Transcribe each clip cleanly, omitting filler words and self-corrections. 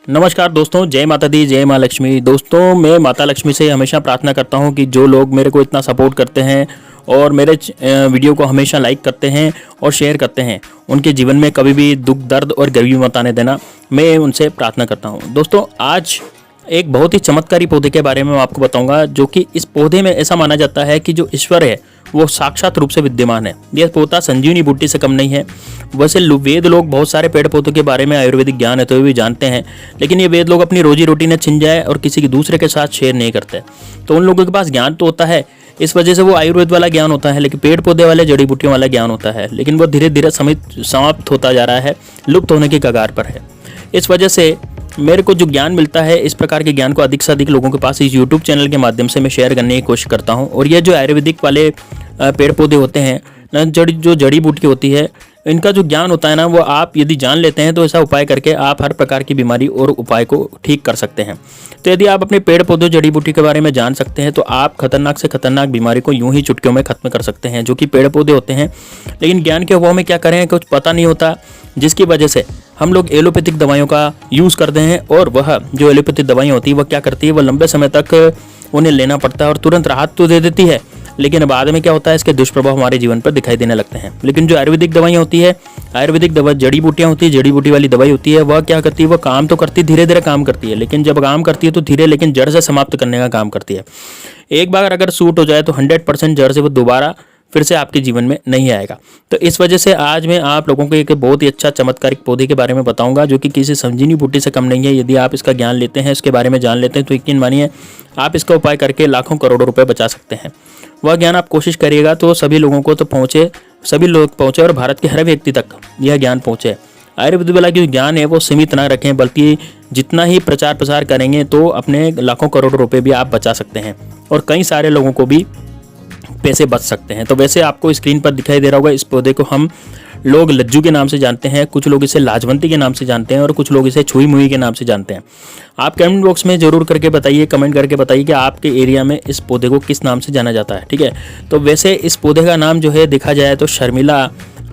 नमस्कार दोस्तों, जय माता दी, जय माँ लक्ष्मी। दोस्तों, मैं माता लक्ष्मी से हमेशा प्रार्थना करता हूँ कि जो लोग मेरे को इतना सपोर्ट करते हैं और मेरे वीडियो को हमेशा लाइक करते हैं और शेयर करते हैं, उनके जीवन में कभी भी दुख, दर्द और गरीबी मत आने देना, मैं उनसे प्रार्थना करता हूँ। दोस्तों, आज एक बहुत ही चमत्कारी पौधे के बारे में मैं आपको बताऊंगा, जो कि इस पौधे में ऐसा माना जाता है कि जो ईश्वर है वो साक्षात रूप से विद्यमान है। यह पौधा संजीवनी बूटी से कम नहीं है। वैसे वेद लोग बहुत सारे पेड़ पौधों के बारे में आयुर्वेदिक ज्ञान है तो भी जानते हैं, लेकिन ये वेद लोग अपनी रोजी रोटी ने छिन जाए और किसी की दूसरे के साथ शेयर नहीं करते। तो उन लोगों के पास ज्ञान तो होता है, इस वजह से वो आयुर्वेद वाला ज्ञान होता है, लेकिन पेड़ पौधे वाले जड़ी बूटियों वाला ज्ञान होता है, लेकिन वो धीरे धीरे समाप्त होता जा रहा है, लुप्त होने की कगार पर है। इस वजह से मेरे को जो ज्ञान मिलता है, इस प्रकार के ज्ञान को अधिक से अधिक लोगों के पास इस यूट्यूब चैनल के माध्यम से मैं शेयर करने की कोशिश करता हूँ। और ये जो आयुर्वेदिक वाले पेड़ पौधे होते हैं ना, जो जड़ी बूटी होती है, इनका जो ज्ञान होता है ना, वो आप यदि जान लेते हैं तो ऐसा उपाय करके आप हर प्रकार की बीमारी और उपाय को ठीक कर सकते हैं। तो यदि आप अपने पेड़ पौधों जड़ी बूटी के बारे में जान सकते हैं तो आप खतरनाक से खतरनाक बीमारी को यूं ही चुटकियों में खत्म कर सकते हैं, जो कि पेड़ पौधे होते हैं। लेकिन ज्ञान के अभाव में क्या करें, कुछ पता नहीं होता, जिसकी वजह से हम लोग एलोपैथिक दवाइयों का यूज़ करते हैं। और वह जो एलोपैथिक दवाइयाँ होती है वह क्या करती है, वह लंबे समय तक उन्हें लेना पड़ता है और तुरंत राहत तो दे देती है, लेकिन बाद में क्या होता है, इसके दुष्प्रभाव हमारे जीवन पर दिखाई देने लगते हैं। लेकिन जो आयुर्वेदिक दवाइयाँ होती है, आयुर्वेदिक दवा जड़ी बूटियाँ होती है, जड़ी बूटी वाली दवाई होती है, वह क्या करती है, वह काम तो करती है, धीरे धीरे काम करती है, लेकिन जब काम करती है तो धीरे लेकिन जड़ से समाप्त करने का काम करती है। एक बार अगर सूट हो जाए तो 100% जड़ से वो दोबारा फिर से आपके जीवन में नहीं आएगा। तो इस वजह से आज मैं आप लोगों को एक बहुत ही अच्छा चमत्कारिक पौधे के बारे में बताऊंगा, जो कि किसी संजीवनी बूटी से कम नहीं है। यदि आप इसका ज्ञान लेते हैं, इसके बारे में जान लेते हैं, तो यकीन मानिए आप इसका उपाय करके लाखों करोड़ों रुपए बचा सकते हैं। वह ज्ञान आप कोशिश करिएगा तो सभी लोगों को तो पहुँचे, सभी लोग पहुँचे और भारत के हर व्यक्ति तक यह ज्ञान पहुँचे। आयुर्वेद वाला जो ज्ञान है वो सीमित ना रखें, बल्कि जितना ही प्रचार प्रसार करेंगे तो अपने लाखों करोड़ों रुपए भी आप बचा सकते हैं और कई सारे लोगों को भी पैसे बच सकते हैं। तो वैसे आपको स्क्रीन पर दिखाई दे रहा होगा, इस पौधे को हम लोग लज्जू के नाम से जानते हैं, कुछ लोग इसे लाजवंती के नाम से जानते हैं और कुछ लोग इसे छुई मुई के नाम से जानते हैं। आप कमेंट बॉक्स में जरूर करके बताइए, कमेंट करके बताइए कि आपके एरिया में इस पौधे को किस नाम से जाना जाता है। ठीक है, तो वैसे इस पौधे का नाम जो है देखा जाए तो शर्मिला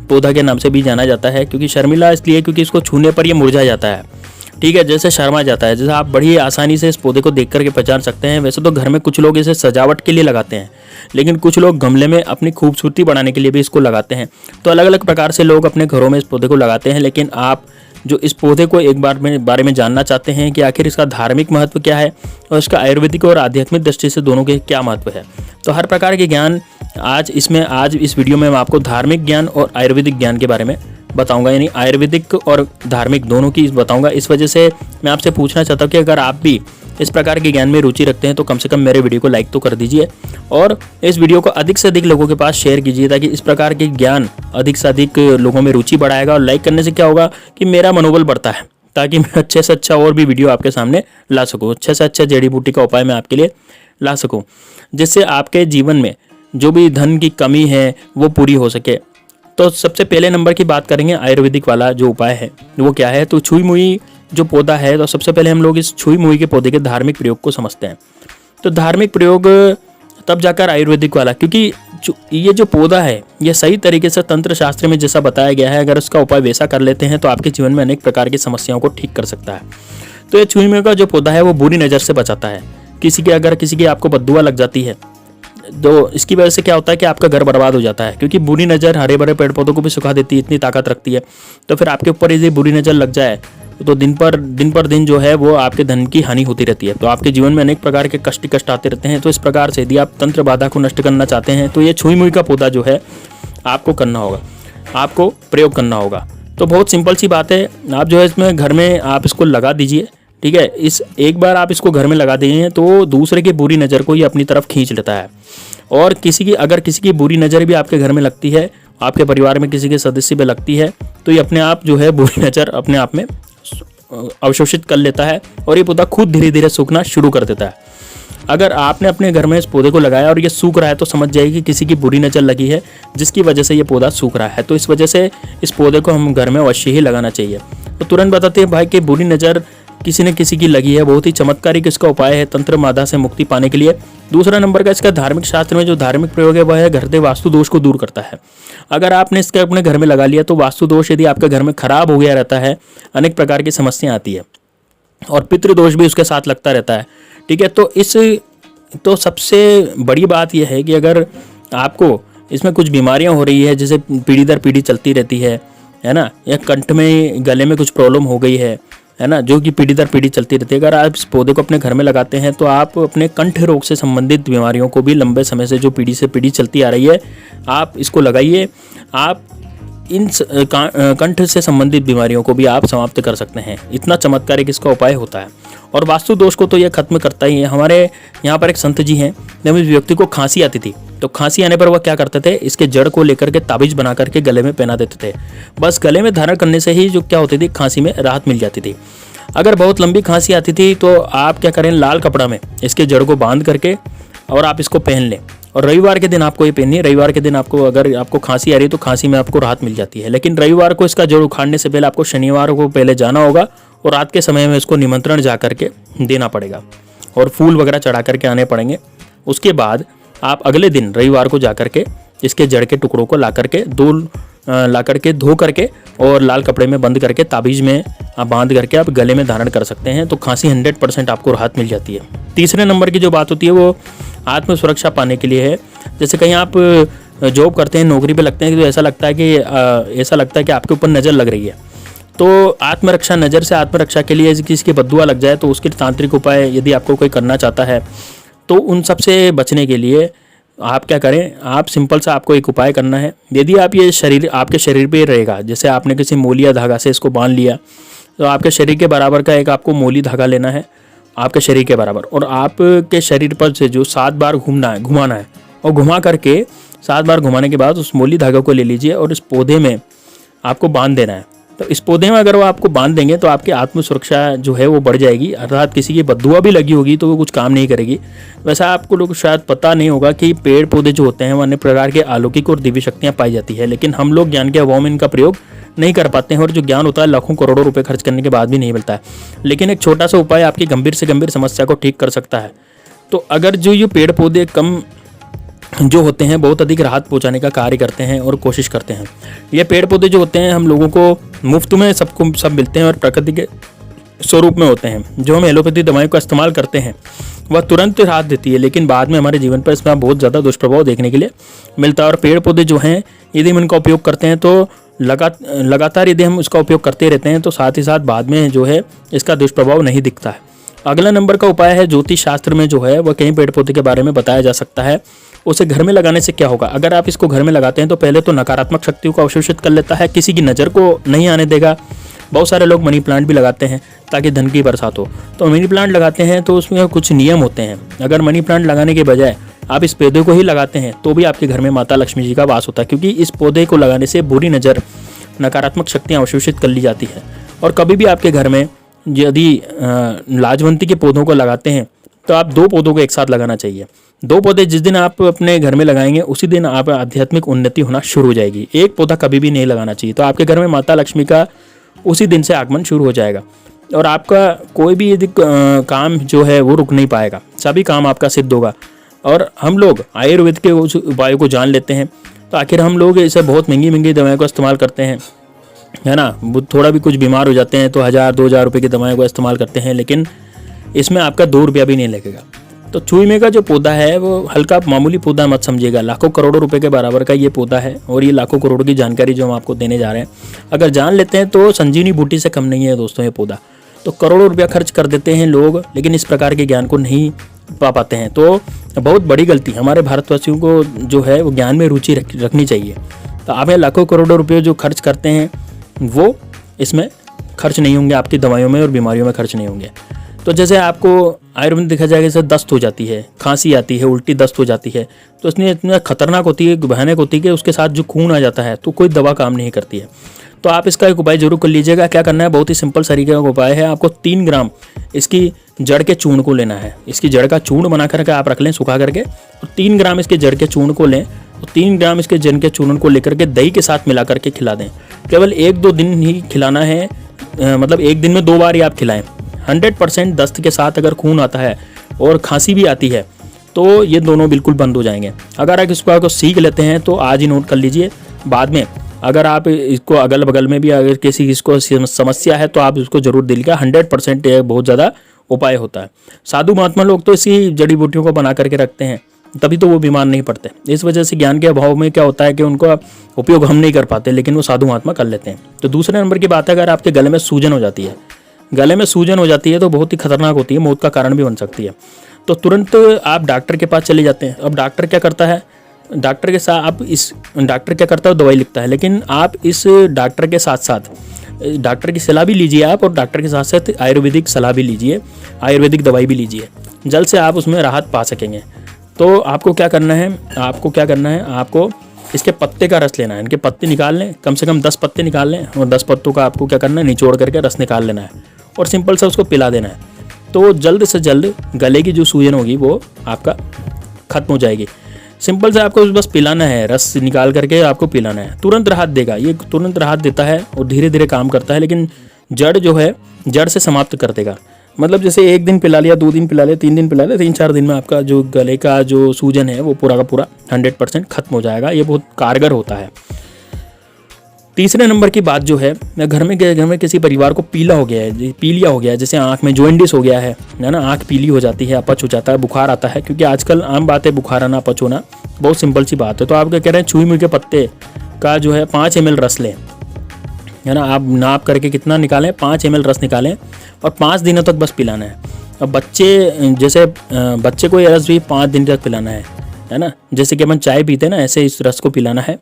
पौधा के नाम से भी जाना जाता है, क्योंकि शर्मिला इसलिए क्योंकि इसको छूने पर यह मुरझा जाता है। ठीक है, जैसे शर्मा जाता है, जैसे आप बड़ी आसानी से इस पौधे को देख करके पहचान सकते हैं। वैसे तो घर में कुछ लोग इसे सजावट के लिए लगाते हैं, लेकिन कुछ लोग गमले में अपनी खूबसूरती बढ़ाने के लिए भी इसको लगाते हैं। तो अलग अलग प्रकार से लोग अपने घरों में इस पौधे को लगाते हैं। लेकिन आप जो इस पौधे को एक बार में बारे में जानना चाहते हैं कि आखिर इसका धार्मिक महत्व क्या है और इसका आयुर्वेदिक और आध्यात्मिक दृष्टि से दोनों के क्या महत्व है, तो हर प्रकार के ज्ञान आज इस वीडियो में मैं आपको धार्मिक ज्ञान और आयुर्वेदिक ज्ञान के बारे में बताऊंगा, यानी आयुर्वेदिक और धार्मिक दोनों की बताऊंगा। इस वजह से मैं आपसे पूछना चाहता हूं कि अगर आप भी इस प्रकार के ज्ञान में रुचि रखते हैं तो कम से कम मेरे वीडियो को लाइक तो कर दीजिए और इस वीडियो को अधिक से अधिक लोगों के पास शेयर कीजिए, ताकि इस प्रकार के ज्ञान अधिक से अधिक लोगों में रुचि बढ़ाएगा। और लाइक करने से क्या होगा कि मेरा मनोबल बढ़ता है, ताकि मैं अच्छे से अच्छा और भी वीडियो आपके सामने ला सकूँ, अच्छे से अच्छा जड़ी बूटी का उपाय मैं आपके लिए ला सकूँ, जिससे आपके जीवन में जो भी धन की कमी है वो पूरी हो सके। तो सबसे पहले नंबर की बात करेंगे, आयुर्वेदिक वाला जो उपाय है वो क्या है। तो छुई मुई जो पौधा है, तो सबसे पहले हम लोग इस छुई मुई के पौधे के धार्मिक प्रयोग को समझते हैं। तो धार्मिक प्रयोग तब जाकर आयुर्वेदिक वाला, क्योंकि ये जो पौधा है ये सही तरीके से तंत्र शास्त्र में जैसा बताया गया है, अगर उसका उपाय वैसा कर लेते हैं तो आपके जीवन में अनेक प्रकार की समस्याओं को ठीक कर सकता है। तो ये छुई मुई का जो पौधा है वो बुरी नज़र से बचाता है। अगर किसी की आपको बद्दुआ लग जाती है तो इसकी वजह से क्या होता है कि आपका घर बर्बाद हो जाता है, क्योंकि बुरी नज़र हरे भरे पेड़ पौधों को भी सुखा देती है, इतनी ताकत रखती है। तो फिर आपके ऊपर यदि बुरी नज़र लग जाए तो दिन पर दिन जो है वो आपके धन की हानि होती रहती है, तो आपके जीवन में अनेक प्रकार के कष्ट आते रहते हैं। तो इस प्रकार से यदि आप तंत्र बाधा को नष्ट करना चाहते हैं तो ये छुई मुई का पौधा जो है आपको करना होगा, आपको प्रयोग करना होगा। तो बहुत सिंपल सी बात है, आप जो है इसमें घर में आप इसको लगा दीजिए। ठीक है, इस एक बार आप इसको घर में लगा देंगे तो दूसरे की बुरी नज़र को ये अपनी तरफ खींच लेता है। और अगर किसी की बुरी नज़र भी आपके घर में लगती है, आपके परिवार में किसी के सदस्य पे लगती है, तो ये अपने आप जो है बुरी नज़र अपने आप में अवशोषित कर लेता है और ये पौधा खुद धीरे धीरे सूखना शुरू कर देता है। अगर आपने अपने घर में इस पौधे को लगाया और ये सूख रहा है तो समझ जाइए कि किसी की बुरी नज़र लगी है, जिसकी वजह से ये पौधा सूख रहा है। तो इस वजह से इस पौधे को हम घर में अवश्य ही लगाना चाहिए। तो तुरंत बताते हैं भाई कि बुरी नज़र किसी न किसी की लगी है, बहुत ही चमत्कारिक इसका उपाय है तंत्र बाधा से मुक्ति पाने के लिए। दूसरा नंबर का इसका धार्मिक शास्त्र में जो धार्मिक प्रयोग है वह है घर वास्तु दोष को दूर करता है। अगर आपने इसके अपने घर में लगा लिया तो वास्तु दोष यदि आपके घर में खराब हो गया रहता है, अनेक प्रकार की समस्याएं आती है, और पितृदोष भी उसके साथ लगता रहता है। ठीक है, तो सबसे बड़ी बात यह है कि अगर आपको इसमें कुछ बीमारियां हो रही है, जैसे पीढ़ी दर पीढ़ी चलती रहती है ना, या कंठ में गले में कुछ प्रॉब्लम हो गई है ना, जो कि पीढ़ी दर पीढ़ी चलती रहती है, अगर आप इस पौधे को अपने घर में लगाते हैं तो आप अपने कंठ रोग से संबंधित बीमारियों को भी लंबे समय से जो पीढ़ी से पीढ़ी चलती आ रही है, आप इसको लगाइए। आप इन कंठ से संबंधित बीमारियों को भी आप समाप्त कर सकते हैं। इतना चमत्कारिक इसका उपाय होता है। और वास्तु दोष को तो यह खत्म करता ही है। हमारे यहाँ पर एक संत जी हैं, जब इस व्यक्ति को खांसी आती थी तो खांसी आने पर वह क्या करते थे, इसके जड़ को लेकर के ताबीज बना करके गले में पहना देते थे। बस गले में धारण करने से ही जो क्या होती थी, खांसी में राहत मिल जाती थी। अगर बहुत लंबी खांसी आती थी तो आप क्या करें, लाल कपड़ा में इसके जड़ को बांध करके और आप इसको पहन लें। और रविवार के दिन आपको ये पहननी है। रविवार के दिन आपको, अगर आपको खांसी आ रही है तो खांसी में आपको राहत मिल जाती है। लेकिन रविवार को इसका जड़ उखाड़ने से पहले आपको शनिवार को पहले जाना होगा और रात के समय में इसको निमंत्रण जा करके देना पड़ेगा और फूल वगैरह चढ़ा करके आने पड़ेंगे। उसके बाद आप अगले दिन रविवार को जा करके इसके जड़ के टुकड़ों को ला करके धो करके और लाल कपड़े में बंद करके ताबीज में आप बांध करके आप गले में धारण कर सकते हैं। तो खांसी 100% आपको राहत मिल जाती है। तीसरे नंबर की जो बात होती है वो आत्म सुरक्षा पाने के लिए है। जैसे कहीं आप जॉब करते हैं, नौकरी पे लगते हैं, तो ऐसा लगता है कि आपके ऊपर नज़र लग रही है। तो आत्मरक्षा, नज़र से आत्मरक्षा के लिए किसी की बद्दुआ लग जाए तो उसके तांत्रिक उपाय यदि आपको कोई करना चाहता है तो उन सब से बचने के लिए आप क्या करें, आप सिंपल सा आपको एक उपाय करना है। यदि आप ये आपके शरीर पे रहेगा, जैसे आपने किसी मोली या धागा से इसको बांध लिया, तो आपके शरीर के बराबर का एक आपको मोली धागा लेना है, आपके शरीर के बराबर, और आपके शरीर पर से जो 7 बार घुमाना है और घुमा करके 7 बार घुमाने के बाद उस मोली धागा को ले लीजिए और इस पौधे में आपको बांध देना है। तो इस पौधे में अगर वो आपको बांध देंगे तो आपकी आत्म सुरक्षा जो है वो बढ़ जाएगी। अर्थात किसी की बद्दुआ भी लगी होगी तो वो कुछ काम नहीं करेगी। वैसा आपको लोग शायद पता नहीं होगा कि पेड़ पौधे जो होते हैं वो अन्य प्रकार के अलौकिक और दिव्य शक्तियाँ पाई जाती है, लेकिन हम लोग ज्ञान के अभाव में इनका प्रयोग नहीं कर पाते हैं और जो ज्ञान होता है लाखों करोड़ों रुपए खर्च करने के बाद भी नहीं मिलता है। लेकिन एक छोटा सा उपाय आपकी गंभीर से गंभीर समस्या को ठीक कर सकता है। तो अगर जो ये पेड़ पौधे कम जो होते हैं बहुत अधिक राहत पहुंचाने का कार्य करते हैं और कोशिश करते हैं। ये पेड़ पौधे जो होते हैं हम लोगों को मुफ्त में सब मिलते हैं और प्रकृति के स्वरूप में होते हैं। जो हम एलोपैथी दवाइयों का इस्तेमाल करते हैं वह तुरंत राहत देती है, लेकिन बाद में हमारे जीवन पर इसका बहुत ज़्यादा दुष्प्रभाव देखने के लिए मिलता है। और पेड़ पौधे जो हैं यदि हम इनका उपयोग करते हैं तो लगातार यदि हम उसका उपयोग करते रहते हैं तो साथ ही साथ बाद में जो है इसका दुष्प्रभाव नहीं दिखता है। अगला नंबर का उपाय है, ज्योतिष शास्त्र में जो है वह कई पेड़ पौधे के बारे में बताया जा सकता है। उसे घर में लगाने से क्या होगा, अगर आप इसको घर में लगाते हैं तो पहले तो नकारात्मक शक्तियों को अवशोषित कर लेता है, किसी की नज़र को नहीं आने देगा। बहुत सारे लोग मनी प्लांट भी लगाते हैं ताकि धन की बरसात हो। तो मनी प्लांट लगाते हैं तो उसमें कुछ नियम होते हैं। अगर मनी प्लांट लगाने के बजाय आप इस पौधे को ही लगाते हैं तो भी आपके घर में माता लक्ष्मी जी का वास होता है, क्योंकि इस पौधे को लगाने से बुरी नज़र, नकारात्मक शक्तियाँ अवशोषित कर ली जाती है। और कभी भी आपके घर में यदि लाजवंती के पौधों को लगाते हैं तो आप 2 पौधों को एक साथ लगाना चाहिए। 2 पौधे जिस दिन आप अपने घर में लगाएंगे उसी दिन आप आध्यात्मिक उन्नति होना शुरू हो जाएगी। एक पौधा कभी भी नहीं लगाना चाहिए। तो आपके घर में माता लक्ष्मी का उसी दिन से आगमन शुरू हो जाएगा और आपका कोई भी यदि काम जो है वो रुक नहीं पाएगा, सभी काम आपका सिद्ध होगा। और हम लोग आयुर्वेद के उस उपायों को जान लेते हैं, तो आखिर हम लोग इसे बहुत महंगी दवाइयों का इस्तेमाल करते हैं, है ना। थोड़ा भी कुछ बीमार हो जाते हैं तो 1000-2000 रुपये की दवाइयों का इस्तेमाल करते हैं, लेकिन इसमें आपका 2 रुपया भी नहीं लगेगा। तो चूइमे का जो पौधा है वो हल्का मामूली पौधा मत समझिएगा, लाखों करोड़ों रुपए के बराबर का ये पौधा है। और ये लाखों करोड़ की जानकारी जो हम आपको देने जा रहे हैं, अगर जान लेते हैं तो संजीवनी बूटी से कम नहीं है दोस्तों ये पौधा। तो करोड़ों रुपया खर्च कर देते हैं लोग, लेकिन इस प्रकार के ज्ञान को नहीं पा पाते हैं। तो बहुत बड़ी गलती हमारे भारतवासियों को जो है वो ज्ञान में रुचि रखनी चाहिए। तो आप लाखों करोड़ों रुपये जो खर्च करते हैं वो इसमें खर्च नहीं होंगे, आपकी दवाइयों में और बीमारियों में खर्च नहीं होंगे। तो जैसे आपको आयुर्वेद देखा जाएगा, जैसे दस्त हो जाती है, खांसी आती है, उल्टी दस्त हो जाती है, तो इसमें इतना खतरनाक होती है, भयानक होती है कि उसके साथ जो खून आ जाता है तो कोई दवा काम नहीं करती है। तो आप इसका एक उपाय जरूर कर लीजिएगा। क्या करना है, बहुत ही सिंपल तरीके का उपाय है। आपको 3 ग्राम इसकी जड़ के चूर्ण को लेना है। इसकी जड़ का चूर्ण बना करके आप रख लें सुखा करके, और 3 ग्राम इसके जड़ के चूर्ण को लें और 3 ग्राम इसके जड़ के चूर्ण को लेकर के दही के साथ मिला करके खिला दें। केवल 1-2 दिन ही खिलाना है, मतलब एक दिन में 2 बार ही आप खिलाएं। 100% दस्त के साथ अगर खून आता है और खांसी भी आती है तो ये दोनों बिल्कुल बंद हो जाएंगे। अगर आप इसको सीख लेते हैं तो आज ही नोट कर लीजिए, बाद में अगर आप इसको अगल बगल में भी अगर किसी इसको समस्या है तो आप इसको जरूर दिलिएगा। 100% ये बहुत ज़्यादा उपाय होता है। साधु महात्मा लोग तो इसी जड़ी बूटियों को बना करके रखते हैं, तभी तो वो बीमार नहीं पड़ते। इस वजह से ज्ञान के अभाव में क्या होता है कि उनको उपयोग हम नहीं कर पाते, लेकिन वो साधु महात्मा कर लेते हैं। तो दूसरे नंबर की बात है, अगर आपके गले में सूजन हो जाती है, गले में सूजन हो जाती है तो बहुत ही खतरनाक होती है, मौत का कारण भी बन सकती है। तो तुरंत आप डॉक्टर के पास चले जाते हैं। अब डॉक्टर क्या करता है, डॉक्टर के साथ आप इस डॉक्टर क्या करता है, दवाई लिखता है, लेकिन आप इस डॉक्टर के साथ साथ डॉक्टर की सलाह भी लीजिए आप, और डॉक्टर के साथ साथ आयुर्वेदिक सलाह भी लीजिए, आयुर्वेदिक दवाई भी लीजिए, जल्द से आप उसमें राहत पा सकेंगे। तो आपको क्या करना है, आपको इसके पत्ते का रस लेना है। इनके पत्ते निकाल लें, कम से कम 10 पत्ते निकाल लें, और 10 पत्तों का आपको क्या करना है, निचोड़ करके रस निकाल लेना है और सिंपल से उसको पिला देना है। तो जल्द से जल्द गले की जो सूजन होगी वो आपका खत्म हो जाएगी। सिंपल से आपको बस पिलाना है, रस निकाल करके आपको पिलाना है, तुरंत राहत देगा। ये तुरंत राहत देता है और धीरे धीरे काम करता है, लेकिन जड़ जो है जड़ से समाप्त कर देगा। मतलब जैसे 1 दिन पिला लिया, 2 दिन पिला लिया, 3 दिन पिला लिया, 3-4 दिन में आपका जो गले का जो सूजन है वो पूरा का पूरा 100% खत्म हो जाएगा। ये बहुत कारगर होता है। तीसरे नंबर की बात जो है, घर में किसी परिवार को पीलिया हो गया है, जैसे आँख में जॉइंटिस हो गया है ना, आँख पीली हो जाती है, अपच हो जाता है, बुखार आता है, क्योंकि आजकल आम बात है बुखार आना, अपच होना, बहुत सिंपल सी बात है। तो आप क्या कह रहे हैं, छुई मुई के पत्ते का जो है 5 ml रस लें, है ना। आप नाप करके कितना निकालें, 5 ml रस निकालें और 5 दिनों तक बस पिलाना है। अब बच्चे को ये रस भी 5 दिन तक पिलाना है ना। जैसे कि अपन चाय पीते हैं ना, ऐसे इस रस को पिलाना है।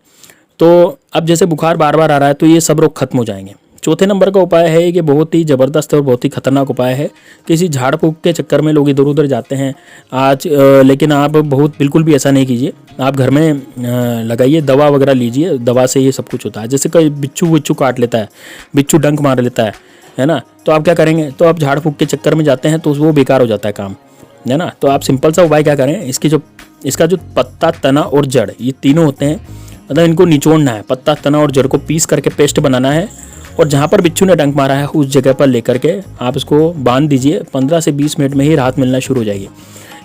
तो अब जैसे बुखार बार बार आ रहा है तो ये सब रोग खत्म हो जाएंगे। चौथे नंबर का उपाय है कि बहुत ही ज़बरदस्त और बहुत ही खतरनाक उपाय है। किसी झाड़ फूक के चक्कर में लोग इधर उधर जाते हैं लेकिन आप बिल्कुल भी ऐसा नहीं कीजिए। आप घर में लगाइए, दवा वगैरह लीजिए, दवा से ये सब कुछ होता है। जैसे कोई बिच्छू काट लेता है, बिच्छू डंक मार लेता है ना, तो आप क्या करेंगे, तो आप झाड़ फूक के चक्कर में जाते हैं तो वो बेकार हो जाता है काम, है ना। तो आप सिंपल सा उपाय क्या करें, इसका जो पत्ता, तना और जड़, ये तीनों होते हैं, मतलब इनको निचोड़ना है। पत्ता, तना और जड़ को पीस करके पेस्ट बनाना है, और जहाँ पर बिच्छू ने डंक मारा है उस जगह पर लेकर के आप इसको बांध दीजिए। 15 से 20 मिनट में ही राहत मिलना शुरू हो जाएगी,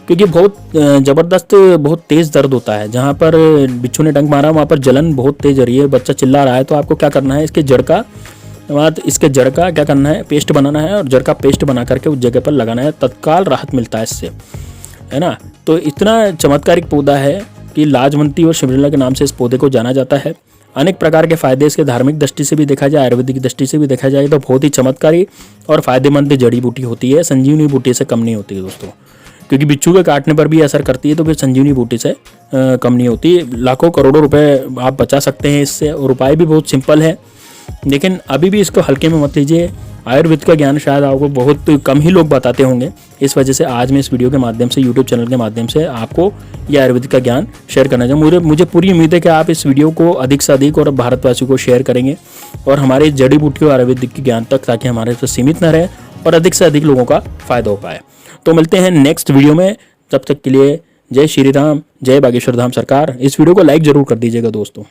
क्योंकि बहुत ज़बरदस्त, बहुत तेज़ दर्द होता है। जहाँ पर बिच्छू ने डंक मारा वहाँ पर जलन बहुत तेज़ हो रही है, बच्चा चिल्ला रहा है, तो आपको क्या करना है, इसके जड़ का क्या करना है, पेस्ट बनाना है, और जड़ का पेस्ट बना करके उस जगह पर लगाना है। तत्काल राहत मिलता है इससे, है ना। तो इतना चमत्कारिक पौधा है कि लाजवंती और शिमला के नाम से इस पौधे को जाना जाता है। अनेक प्रकार के फायदे इसके धार्मिक दृष्टि से भी देखा जाए, आयुर्वेदिक दृष्टि से भी देखा जाए तो बहुत ही चमत्कारी और फायदेमंद जड़ी बूटी होती है। संजीवनी बूटी से कम नहीं होती है दोस्तों, क्योंकि बिच्छू के काटने पर भी असर करती है, तो फिर संजीवनी बूटी से कम नहीं होती। लाखों करोड़ों रुपए आप बचा सकते हैं इससे, और उपाय भी बहुत सिंपल है। लेकिन अभी भी इसको हल्के में मत लीजिए। आयुर्वेद का ज्ञान शायद आपको बहुत कम ही लोग बताते होंगे, इस वजह से आज मैं इस वीडियो के माध्यम से, यूट्यूब चैनल के माध्यम से आपको ये आयुर्वेद का ज्ञान शेयर करना चाहूँ। मुझे पूरी उम्मीद है कि आप इस वीडियो को अधिक से अधिक और भारतवासियों को शेयर करेंगे, और हमारे जड़ी बूटी और आयुर्वेदिक के ज्ञान तक, ताकि हमारे से सीमित न रहे और अधिक से अधिक लोगों का फायदा हो पाए। तो मिलते हैं नेक्स्ट वीडियो में, तब तक के लिए जय श्री राम, जय बागेश्वर धाम सरकार। इस वीडियो को लाइक जरूर कर दीजिएगा दोस्तों।